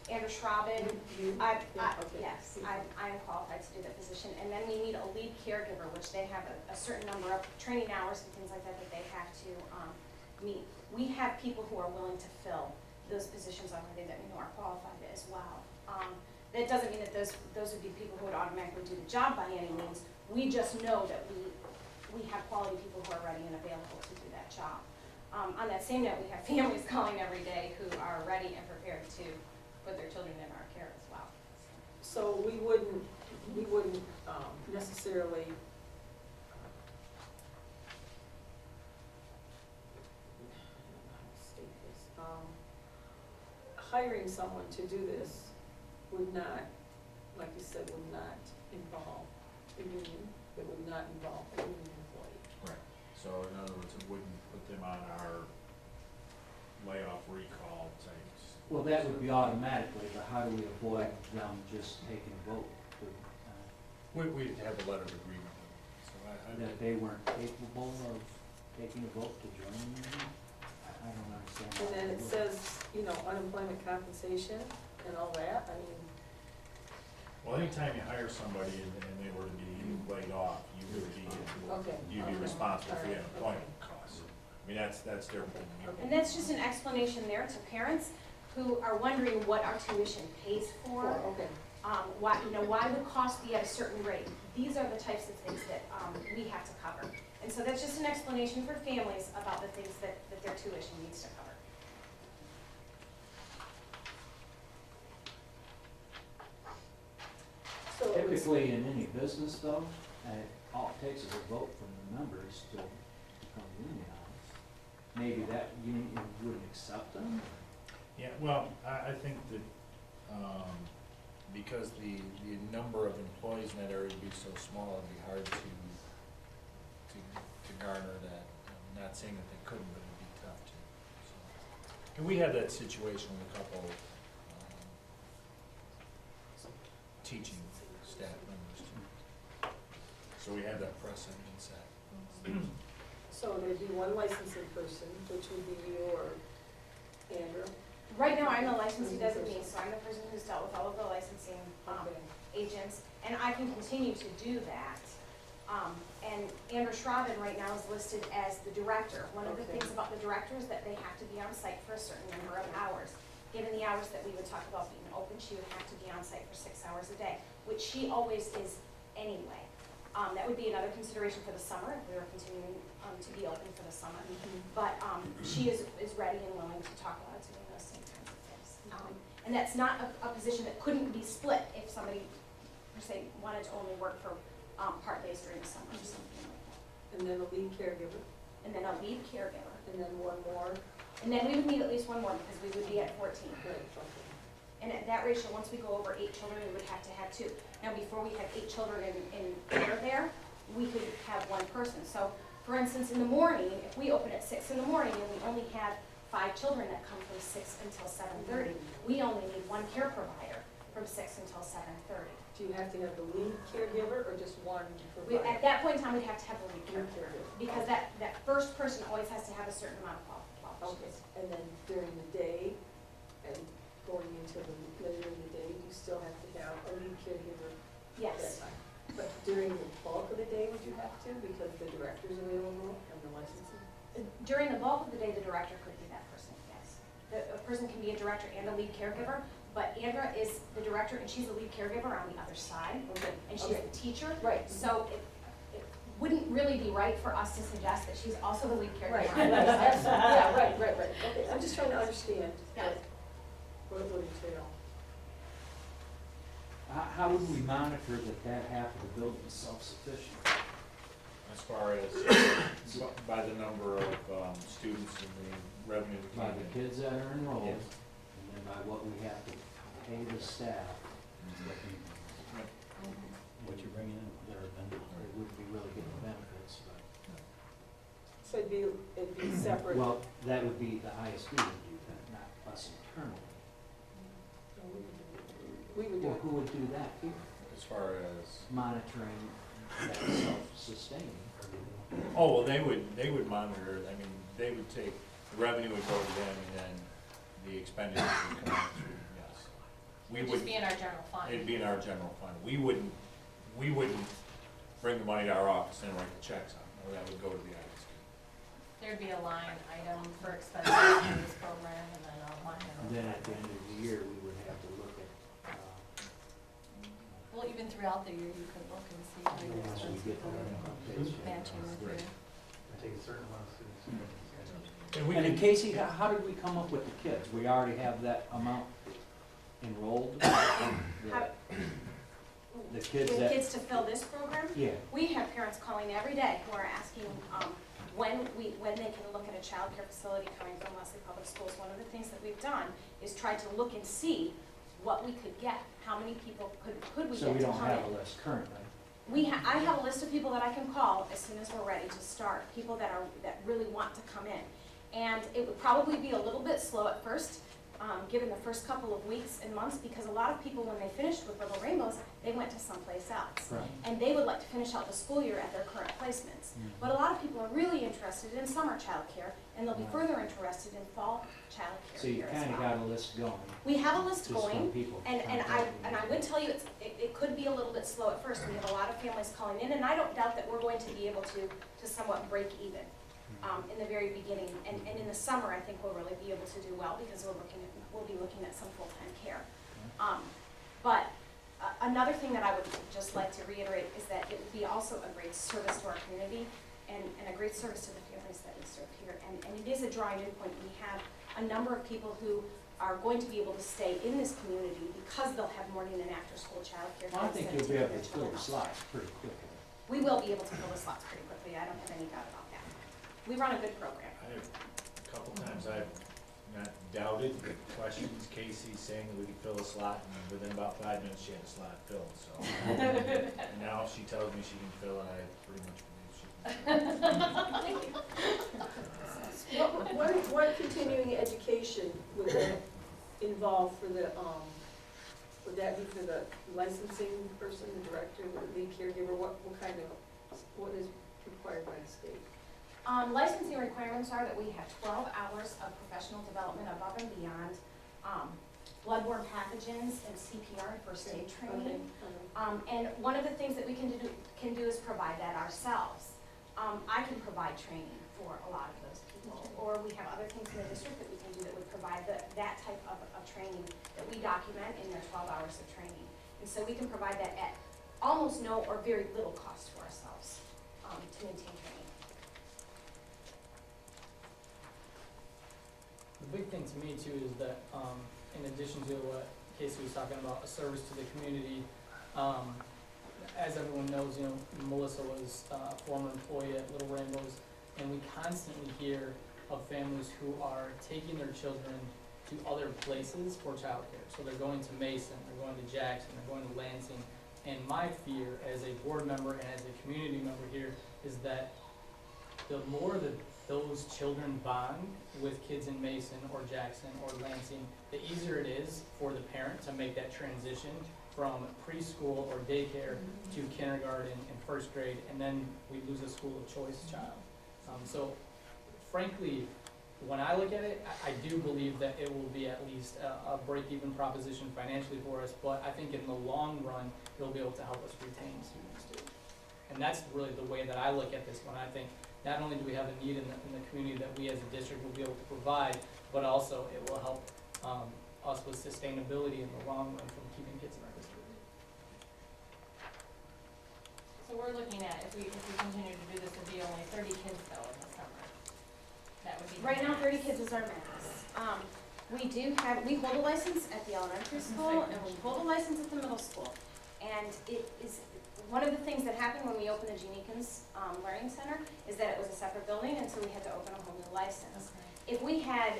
Andrew Schraben, yes, I am qualified to do that position. And then we need a lead caregiver, which they have a certain number of training hours and things like that that they have to meet. We have people who are willing to fill those positions already that we know are qualified as well. That doesn't mean that those would be people who would automatically do the job by any means. We just know that we have quality people who are ready and available to do that job. On that same note, we have families calling every day who are ready and prepared to put their children in our care as well. So we wouldn't necessarily state this. Hiring someone to do this would not, like you said, would not involve a union. It would not involve a union employee. Right. So in other words, it wouldn't put them on our layoff recall types. Well, that would be automatically, but how do we avoid them just taking a vote? We'd have a letter of agreement with them. So That they weren't capable of taking a vote to join the union? I don't understand. And then it says, unemployment compensation and all that, I mean. Well, anytime you hire somebody and they were to be laid off, you would be, you'd be responsible for the unemployment costs. I mean, that's their opinion. And that's just an explanation there to parents who are wondering what our tuition pays for. Why would cost be at a certain rate? These are the types of things that we have to cover. And so that's just an explanation for families about the things that their tuition needs to cover. Typically in any business though, all it takes is a vote from the members to become unionized. Maybe that you wouldn't accept them? Yeah, well, I think that, because the number of employees in that area would be so small, it'd be hard to garner that. I'm not saying that they couldn't, but it'd be tough to, so. And we had that situation with a couple, teaching staff members too. So we had that precedent set. So there'd be one licensing person, which would be you or Andrew. Right now, I'm the licensee designee, so I'm the person who's dealt with all of the licensing Okay. agents, and I can continue to do that. And Amber Schraben right now is listed as the director. One of the Okay. things about the director is that they have to be on site for a certain number of hours. Given the hours that we would talk about being open, she would have to be on site for 6 hours a day, which she always is anyway. That would be another consideration for the summer, if we were continuing to be open for the summer. But she is ready and willing to talk about doing those same kinds of things. And that's not a position that couldn't be split if somebody, per se, wanted to only work for part days during the summer or something like that. And then a lead caregiver, And then a lead caregiver. and then one more. And then we would need at least one more because we would be at 14. Right, okay. And at that ratio, once we go over 8 children, we would have to have 2. Now, before we had 8 children in care there, we could have 1 person. So, for instance, in the morning, if we open at 6 in the morning and we only have 5 children that come from 6 until 7:30, we only need 1 care provider from 6 until 7:30. Do you have to have the lead caregiver or just one At provider? that point in time, we'd have to have the lead Lead caregiver. caregiver. Because that first person always has to have a certain amount of Okay, qualifications. and then during the day and going into the later in the day, you still have to have a lead caregiver at that Yes. time. But during the bulk of the day, would you have to, because the director's available and the licensing? During the bulk of the day, the director could be that person, yes. A person can be a director and a lead caregiver, but Andra is the director and she's the lead caregiver on the other side, Okay. and she's Okay. the teacher. Right. So it wouldn't really be right for us to suggest that she's also the lead caregiver. Right, yeah, right, okay, I'm just trying to understand Yeah. what it would entail. How would we monitor that half of the building is self-sufficient? As far as by the number of students and the revenue that By came the in. kids that are enrolled, Yes. and then by what we have to pay the staff, What you're bringing in. they wouldn't be really getting benefits, but. So it'd be separate. Well, that would be the ISD would do that, not us internally. We would do Well, it. who would do that here? As far as, Monitoring that self-sustaining. oh, well, they would monitor, I mean, they would take, the revenue would go to them and then the expenditure would come out through, yes. We It'd would, just be in our general fund. it'd be in our general fund. We wouldn't bring the money to our office and write the checks on, or that would go to the ISD. There'd be a line item for expenses for this program and then a line item. And then at the end of the year, we would have to look at, Well, even throughout the year, you could look and see how your once we expenses get the are matching with your. I take a certain amount of students. And we And then could, Casey, how did we come up with the kids? We already have that amount enrolled? How- The kids With that, kids to fill this program, yeah, we have parents calling every day who are asking when they can look at a child care facility coming from Leslie Public Schools. One of the things that we've done is try to look and see what we could get, how many people could we so get we to don't come have in. a list currently. I have a list of people that I can call as soon as we're ready to start, people that really want to come in. And it would probably be a little bit slow at first, given the first couple of weeks and months, because a lot of people, when they finished with Little Rainbows, they went to someplace else. Right. And they would like to finish out the school year at their current placements. But a lot of people are really interested in summer childcare, and they'll be Right. further interested in fall childcare So you here as kinda well. got a list going. We have a list Just from going, people and I contacting would tell you, it could be a little bit slow at first. We have a lot of families calling in, and I don't doubt that we're going to be able to somewhat break even in the very beginning. And in the summer, I think we'll really be able to do well, because we'll be looking at some full-time care. But another thing that I would just like to reiterate is that it would be also a great service to our community and a great service to the families that we serve here. And it is a drawing in point. We have a number of people who are going to be able to stay in this community because they'll have morning and after-school childcare. Well, I think you'll be able to fill the slots. slots pretty quickly. we will be able to fill the slots pretty quickly, I don't have any doubt about that. We run a good program. A couple times I've not doubted the questions, Casey saying that we could fill a slot, and within about 5 minutes she had a slot filled, so. And now if she tells me she can fill it, I pretty much believe she can. What continuing education would that involve for the, would that be for the licensing person, the director, the lead caregiver? What what is required by the state? Licensing requirements are that we have 12 hours of professional development above and beyond bloodborne pathogens and CPR and first aid training. And one of the things that we can do is provide that ourselves. I can provide training for a lot of those people, or we have other things in the district that we can do that would provide that type of training that we document in their 12 hours of training. And so we can provide that at almost no or very little cost to ourselves to maintain training. The big thing to me too is that, in addition to what Casey was talking about, a service to the community, as everyone knows, you know, Melissa was a former employee at Little Rainbows, and we constantly hear of families who are taking their children to other places for childcare. So they're going to Mason, they're going to Jackson, they're going to Lansing, and my fear as a board member and as a community member here is that the more that those children bond with kids in Mason or Jackson or Lansing, the easier it is for the parent to make that transition from preschool or daycare to kindergarten and first grade, and then we lose a school of choice child. So frankly, when I look at it, I do believe that it will be at least a break-even proposition financially for us, but I think in the long run, it'll be able to help us retain students too. And that's really the way that I look at this one. I think not only do we have a need in the community that we as a district will be able to provide, but also it will help us with sustainability in the long run from keeping kids in our district. So we're looking at, if we continue to do this, it'd be only 30 kids though in the summer. That would be. Right now, 30 kids is our max. We hold a license at the elementary school and we hold a license at the middle school. And it is, one of the things that happened when we opened the Gene Eakins Learning Center is that it was a separate building, and so we had to open a whole new license. Okay. If we had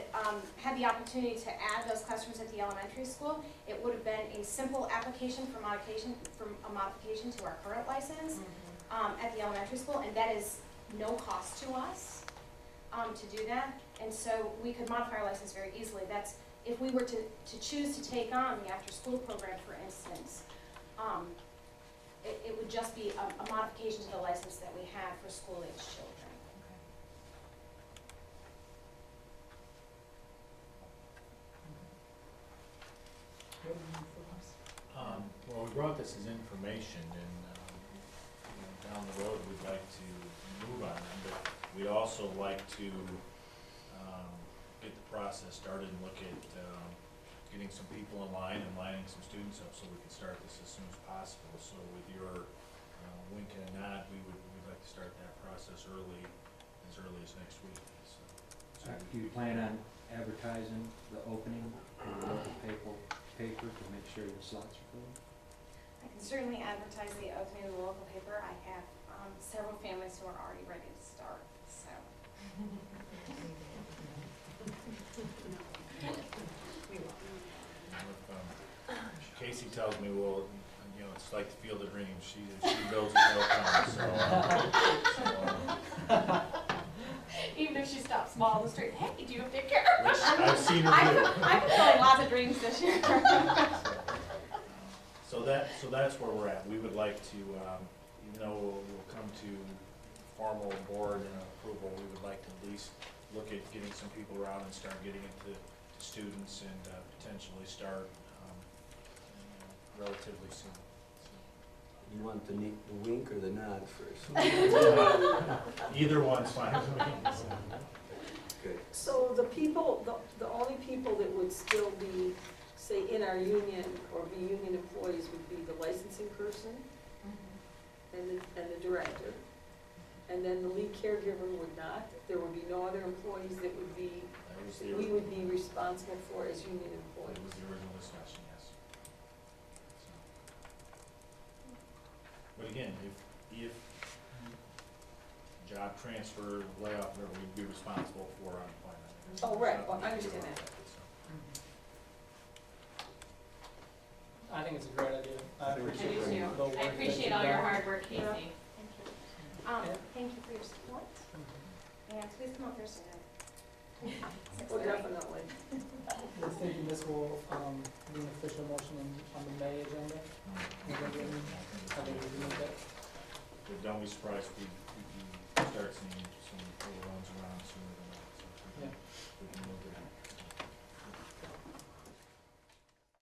had the opportunity to add those classrooms at the elementary school, it would have been a simple application for a modification to our current license at the elementary school, and that is no cost to us to do that. And so we could modify our license very easily. That's if we were to choose to take on the after-school program, for instance. It would just be a modification to the license that we have for school-age children. Well, we brought this as information, and down the road, we'd like to move on them, but we'd also like to get the process started and look at getting some people in line and lining some students up so we can start this as soon as possible. So with your wink and a nod, we'd like to start that process as early as next week. So Do you plan on advertising the opening in the local paper to make sure the slots are full? I can certainly advertise the opening of the local paper. I have several families who are already ready to start, so. Casey tells me, well, you know, it's like the Field of Dreams. She builds it, they'll come. Even if she stops small on the street, hey, do you have big care? Which I've seen her do. I'm fulfilling lots of dreams this year. So that's where we're at. We would like to, even though we'll come to formal board approval, we would like to at least look at getting some people around and start getting it to students and potentially start relatively soon. You want the wink or the nod first? Either one's fine with me. Good. So the people, the only people that would still be, say, in our union or be union employees would be the licensing person and the director. And then the lead caregiver would not. There would be no other employees that would be, we would be responsible for as union employees. That was the original discussion, yes. But again, if job transfer, layoff, whatever, we'd be responsible for unemployment. Oh, right. Well, I understand that. I think it's a great idea. I I do appreciate too. the work I that appreciate you've all your done. hard work, Casey. Thank you. Thank you for your support, and please come up here soon. Well, definitely. We're thinking this will, be an official motion on the May agenda. I think we can make that. But don't be surprised if we start seeing some overruns around sooner than